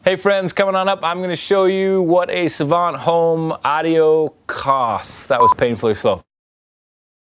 Hey friends, coming on up, I'm going to show you what a Savant home audio costs. That was painfully slow.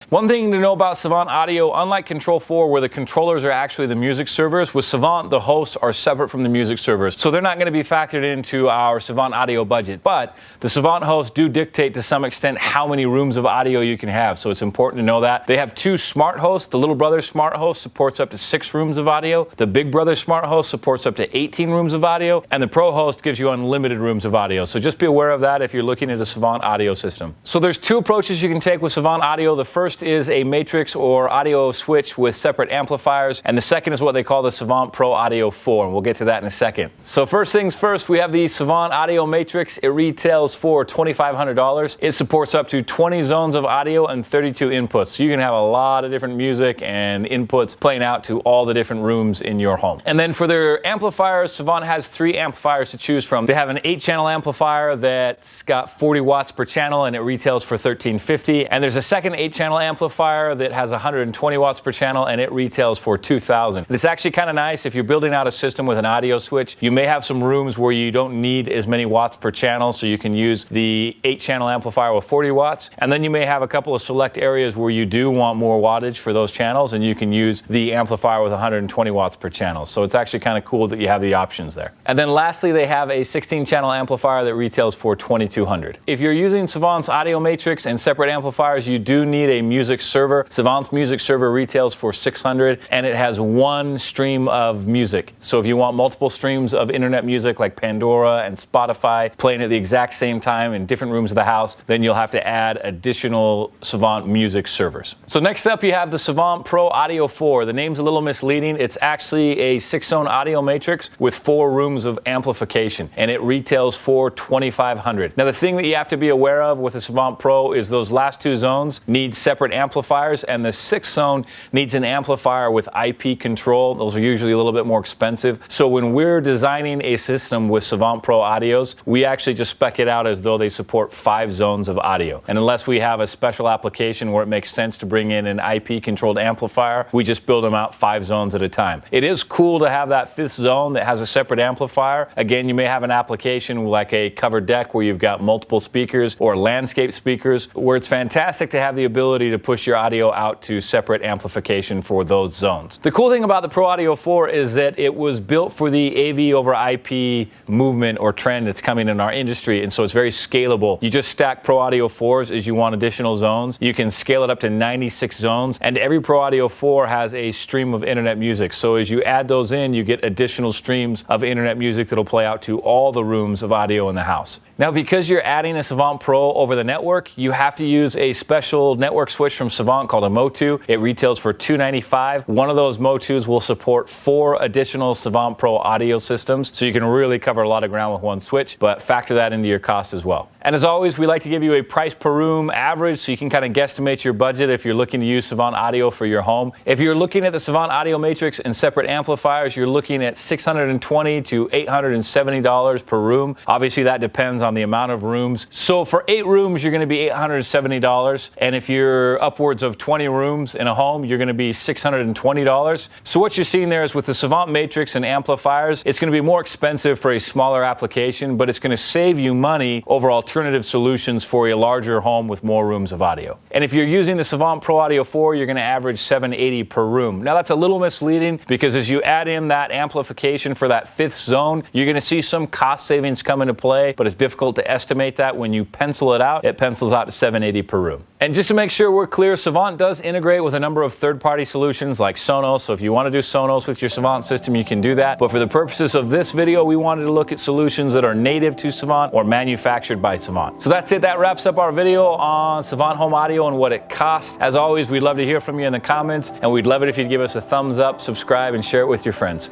One thing to know about Savant Audio, unlike Control 4 where the controllers are actually the music servers, with Savant the hosts are separate from the music servers. So they're not going to be factored into our Savant Audio budget. But the Savant hosts do dictate to some extent how many rooms of audio you can have. So it's important to know that. They have two smart hosts. The little brother smart host supports up to 6 rooms of audio. The big brother smart host supports up to 18 rooms of audio. And the Pro host gives you unlimited rooms of audio. So just be aware of that if you're looking at a Savant Audio system. So there's two approaches you can take with Savant Audio. The first is a matrix or audio switch with separate amplifiers, and the second is what they call the Savant Pro Audio 4, and we'll get to that in a second. So first things first, we have the Savant Audio Matrix. It retails for $2,500. It supports up to 20 zones of audio and 32 inputs, so you can have a lot of different music and inputs playing out to all the different rooms in your home. And then for their amplifiers, Savant has 3 amplifiers to choose from. They have an 8-channel amplifier that's got 40 watts per channel, and it retails for $1,350. And there's a second 8-channel amplifier that has 120 watts per channel, and it retails for $2,000. It's actually kind of nice if you're building out a system with an audio switch. You may have some rooms where you don't need as many watts per channel, so you can use the 8-channel amplifier with 40 watts. And then you may have a couple of select areas where you do want more wattage for those channels, and you can use the amplifier with 120 watts per channel. So it's actually kind of cool that you have the options there. And then lastly, they have a 16-channel amplifier that retails for $2,200. If you're using Savant's Audio Matrix and separate amplifiers, you do need a music server. Savant's Music Server retails for $600, and it has 1 stream of music. So if you want multiple streams of internet music like Pandora and Spotify playing at the exact same time in different rooms of the house, then you'll have to add additional Savant Music servers. So next up you have the Savant Pro Audio 4. The name's a little misleading. It's actually a 6-zone audio matrix with 4 rooms of amplification, and it retails for $2,500. Now the thing that you have to be aware of with the Savant Pro is those last 2 zones need separate amplifiers, and the 6th zone needs an amplifier with IP control. Those are usually a little bit more expensive. So when we're designing a system with Savant Pro Audios, we actually just spec it out as though they support 5 zones of audio. And unless we have a special application where it makes sense to bring in an IP controlled amplifier, we just build them out 5 zones at a time. It is cool to have that 5th zone that has a separate amplifier. Again, you may have an application like a covered deck where you've got multiple speakers or landscape speakers, where it's fantastic to have the ability to push your audio out to separate amplification for those zones. The cool thing about the Pro Audio 4 is that it was built for the AV over IP movement or trend that's coming in our industry, and so it's very scalable. You just stack Pro Audio 4s as you want additional zones. You can scale it up to 96 zones, and every Pro Audio 4 has a stream of internet music. So as you add those in, you get additional streams of internet music that'll play out to all the rooms of audio in the house. Now, because you're adding a Savant Pro over the network, you have to use a special network switch from Savant called a MOTU. It retails for $295. One of those MOTUs will support 4 additional Savant Pro audio systems, so you can really cover a lot of ground with one switch, but factor that into your cost as well. And as always, we like to give you a price per room average so you can kind of guesstimate your budget if you're looking to use Savant Audio for your home. If you're looking at the Savant Audio Matrix and separate amplifiers, you're looking at $620 to $870 per room. Obviously, that depends on the amount of rooms. So for 8 rooms, you're going to be $870. And if you're upwards of 20 rooms in a home, you're going to be $620. So what you're seeing there is with the Savant Matrix and amplifiers, it's going to be more expensive for a smaller application, but it's going to save you money over alternative solutions for a larger home with more rooms of audio. And if you're using the Savant Pro Audio 4, you're going to average $780 per room. Now that's a little misleading because as you add in that amplification for that 5th zone, you're going to see some cost savings come into play, but it's difficult to estimate that. When you pencil it out, it pencils out to $780 per room. And just to make sure we're clear, Savant does integrate with a number of third-party solutions like Sonos. So if you want to do Sonos with your Savant system, you can do that. But for the purposes of this video, we wanted to look at solutions that are native to Savant or manufactured by Savant. So that's it. That wraps up our video on Savant Home Audio and what it costs. As always, we'd love to hear from you in the comments, and we'd love it if you'd give us a thumbs up, subscribe, and share it with your friends.